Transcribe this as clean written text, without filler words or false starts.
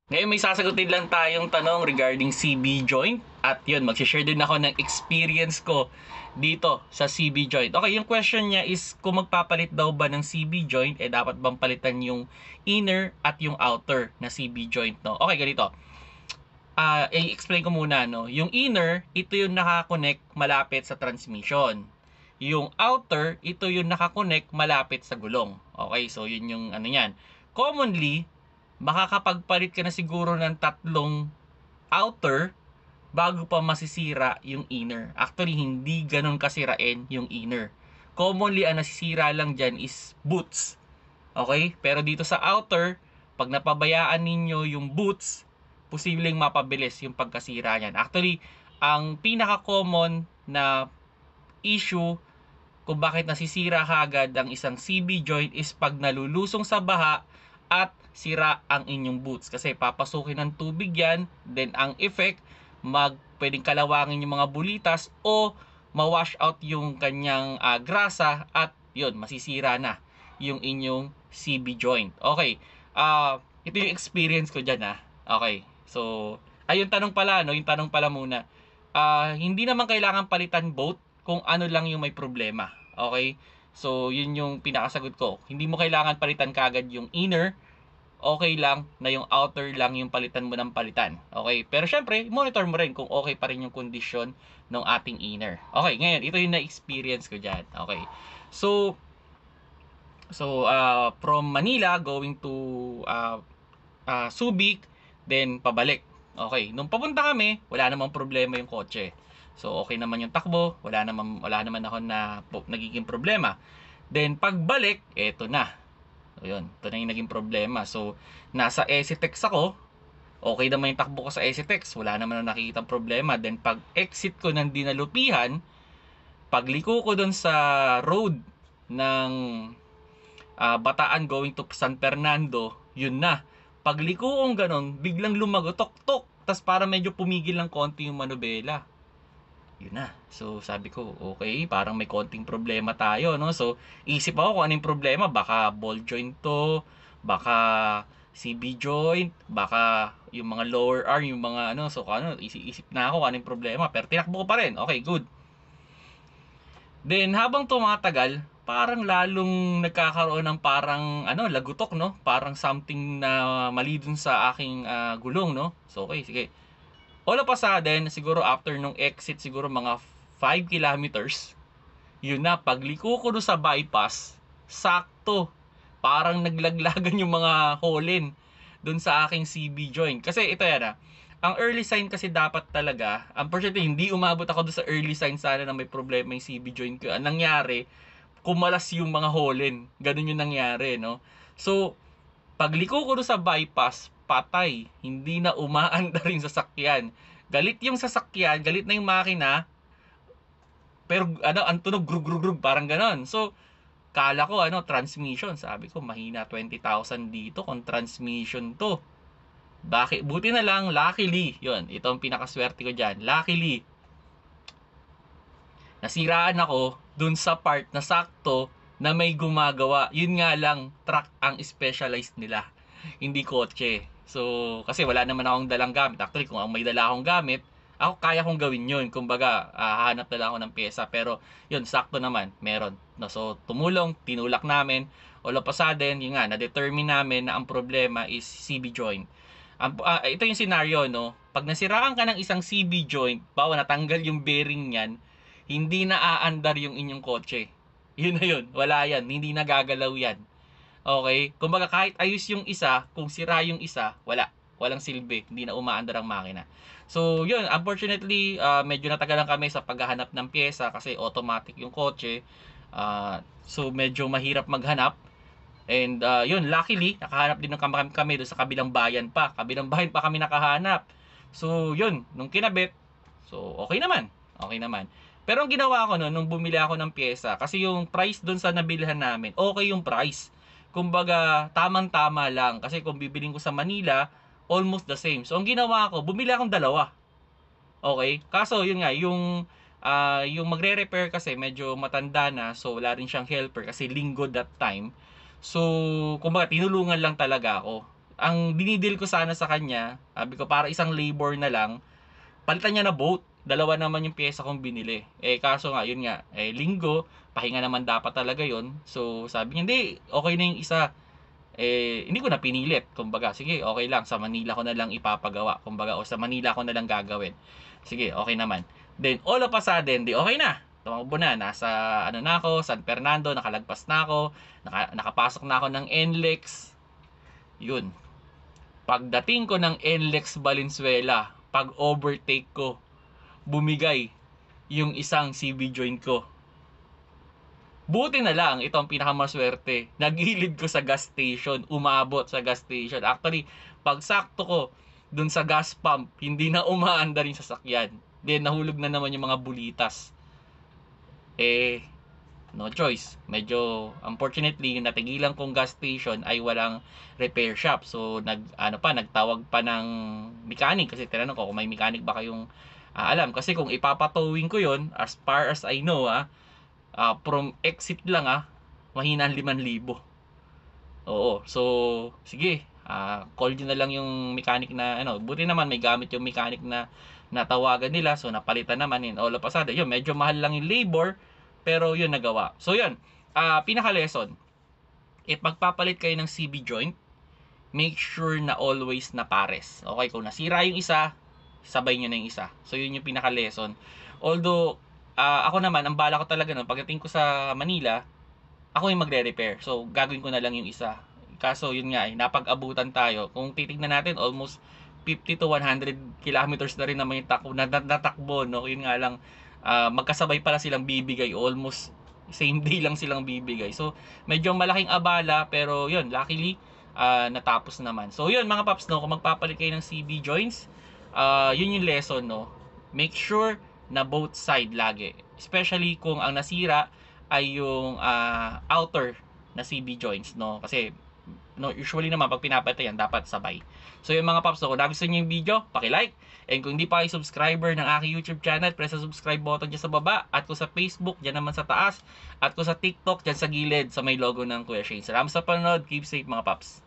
Ngayon may sasagutin lang tayong tanong regarding CB joint. At yun, mag-share din ako ng experience ko dito sa CB joint. Okay, yung question niya is kung magpapalit daw ba ng CB joint, dapat bang palitan yung inner at yung outer na CB joint, no? Okay, ganito. I-explain ko muna, no? Yung inner, ito yung nakakonect malapit sa transmission. Yung outer, ito yung nakakonect malapit sa gulong. Okay, so yun yung ano yan. Commonly, makakapagpalit ka na siguro ng tatlong outer bago pa masisira yung inner. Actually, hindi ganun kasirain yung inner. Commonly, ang nasisira lang dyan is boots. Okay? Pero dito sa outer, pag napabayaan ninyo yung boots, posibleng mapabilis yung pagkasira niyan. Actually, ang pinaka-common na issue kung bakit nasisira kaagad ang isang CB joint is pag nalulusong sa baha at sira ang inyong boots. Kasi papasukin ng tubig yan, then ang effect, pwedeng kalawangin yung mga bulitas o ma-wash out yung kanyang grasa at yun, masisira na yung inyong CB joint. Okay, ito yung experience ko dyan Okay, so, ayun tanong pala, no? Yung tanong pala muna. Hindi naman kailangan palitan both kung ano lang yung may problema. Okay? So, yun yung pinakasagot ko. Hindi mo kailangan palitan kagad yung inner. Okay lang na yung outer lang yung palitan mo ng palitan. Okay? Pero syempre, monitor mo rin kung okay pa rin yung kondisyon ng ating inner. Okay, ngayon, ito yung na-experience ko dyan. Okay. So, from Manila going to Subic, then pabalik. Okay, nung papunta kami, wala namang problema yung kotse. So, okay naman yung takbo, wala naman ako na nagiging problema. Then pagbalik, eto na. So, yun, ito na yung naging problema. So, nasa ECTEX ako, okay naman yung takbo ko sa ECTEX, wala naman na nakikita problema. Then pag exit ko ng Dinalupihan, pagliko ko doon sa road ng Bataan going to San Fernando, yun na. Pagliko kong ganon, biglang lumago, tok-tok. Tas para medyo pumigil ng konti yung manubela. Yun na. So, sabi ko, okay, parang may konting problema tayo, no? So, isip ako kung anong problema. Baka ball joint to, baka CB joint, baka yung mga lower arm, yung mga ano. So, isip na ako kung anong problema. Pero tinakbo ko pa rin. Okay, good. Then habang tumatagal, parang lalong nagkakaroon ng parang lagutok, no? Parang something na mali dun sa aking gulong, no? So okay, sige. All of a sudden, siguro after nung exit siguro mga 5 kilometers, yun na, pagliko ko doon sa bypass, sakto. Parang naglaglagan yung mga holin doon sa aking CB joint. Kasi ito yan ang early sign kasi dapat talaga, unfortunately, hindi umabot ako doon sa early sign sana na may problema yung CB joint ko. Ang nangyari, kumalas yung mga holin. Ganun yung nangyari, no? So, pagliko ko doon sa bypass, patay. Hindi na umaanda rin sasakyan. Galit yung sasakyan, galit na yung makina, pero ang tunog grug grug grug parang ganon. So, kala ko transmission. Sabi ko, mahina 20,000 dito kung transmission to. Bakit? Buti na lang, luckily, yun, ito ang pinakaswerte ko dyan. Luckily, nasiraan ako dun sa part na sakto na may gumagawa. Yun nga lang, truck ang specialized nila. Hindi kotse. So, kasi wala naman akong dalang gamit. Actually, kung may dala akong gamit, ako kaya kong gawin yun. Kumbaga, hahanap na lang ako ng pyesa. Pero, yun, sakto naman, meron. No, so, tumulong, tinulak namin. All of a sudden, yun nga, na-determine namin na ang problema is CB joint. Ito yung scenario, no? Pag nasiraan ka ng isang CB joint, bawa natanggal yung bearing niyan, hindi na aandar yung inyong kotse. Yun na yun. Wala yan. Hindi na gagalaw yan. Okay? Kumbaga kahit ayos yung isa, kung sira yung isa, wala. Walang silbi. Hindi na umaandar ang makina. So, yun. Unfortunately, medyo natagalan kami sa paghahanap ng pyesa kasi automatic yung kotse. So, medyo mahirap maghanap. And yun, luckily, nakahanap din ng kami doon sa kabilang bayan pa. Kabilang bayan pa kami nakahanap. So, yun, nung kinabit, so okay naman. Okay naman. Pero ang ginawa ko noon, nung bumili ako ng pyesa, kasi yung price doon sa nabilhan namin, okay yung price. Kumbaga, tamang-tama lang. Kasi kung bibiling ko sa Manila, almost the same. So, ang ginawa ko, bumili akong dalawa. Okay? Kaso, yun nga, yung magre-repair kasi medyo matanda na, so wala rin siyang helper kasi linggo that time. So, kumbaga, tinulungan lang talaga ako. ang dinidil ko sana sa kanya, sabi ko para isang labor na lang, palitan niya na boat. Dalawa naman yung pyesa kong binili. Kaso nga, yun nga, linggo, pahinga naman dapat talaga yun. So, sabi niya, hindi, okay na yung isa. Hindi ko na pinilit. Kumbaga, sige, okay lang. Sa Manila ko na lang ipapagawa. Kumbaga, o sa Manila ko na lang gagawin. Sige, okay naman. Then, all of a sudden, di okay na. Tumakbo na. Nasa, ano na ako, San Fernando, nakalagpas na ako. Nakapasok na ako ng NLEX. Yun. Pagdating ko ng NLEX Valenzuela, pag overtake ko, bumigay yung isang CB joint ko. Buti na lang, ito ang pinakamaswerte. Nagilid ko sa gas station, umabot sa gas station. Actually, pag sakto ko dun sa gas pump, hindi na umaanda rin sa sasakyan. Then nahulog na naman yung mga bulitas. No choice. Medyo unfortunately, yung natigilan kong gas station ay walang repair shop. So nagtawag pa ng mechanic kasi tinanong ko kung may mechanic ba kayong alam. Kasi kung ipapatowing ko yon, as far as I know, from exit lang mahina 5,000. Oo, so sige, call nyo na lang yung mechanic na buti naman may gamit yung mechanic na natawagan nila, so napalitan naman in all of a sudden. Yun, medyo mahal lang yung labor, pero yun nagawa. So yun, pinaka lesson, pagpapalit kayo ng CB joint, make sure na always na pares. Okay, kung nasira yung isa, sabay nyo na yung isa. So yun yung pinaka lesson. Although ako naman, ang bala ko talaga pagdating ko sa Manila, ako yung magre-repair. So, gagawin ko na lang yung isa. Kaso, yun nga napag-abutan tayo. Kung titignan natin, almost 50 to 100 kilometers na rin naman yung natakbo, no? Yun nga lang, magkasabay pala silang bibigay. Almost same day lang silang bibigay. So, medyo malaking abala, pero yun, luckily, natapos naman. So, yun mga paps, no? Kung magpapalit kayo ng CB joints, yun yung lesson, no? Make sure na both side lagi. Especially kung ang nasira ay yung outer na CB joints, no? Kasi usually naman pag pinapatayan dapat sabay. So yung mga paps, kung nagustuhan niyo yung video, paki-like. And kung hindi pa kayo subscriber ng aking YouTube channel, press the subscribe button dyan sa baba. At kung sa Facebook, dyan naman sa taas. At kung sa TikTok, dyan sa gilid sa may logo ng Kuya Shane. Salamat sa panonood. Keep safe mga paps.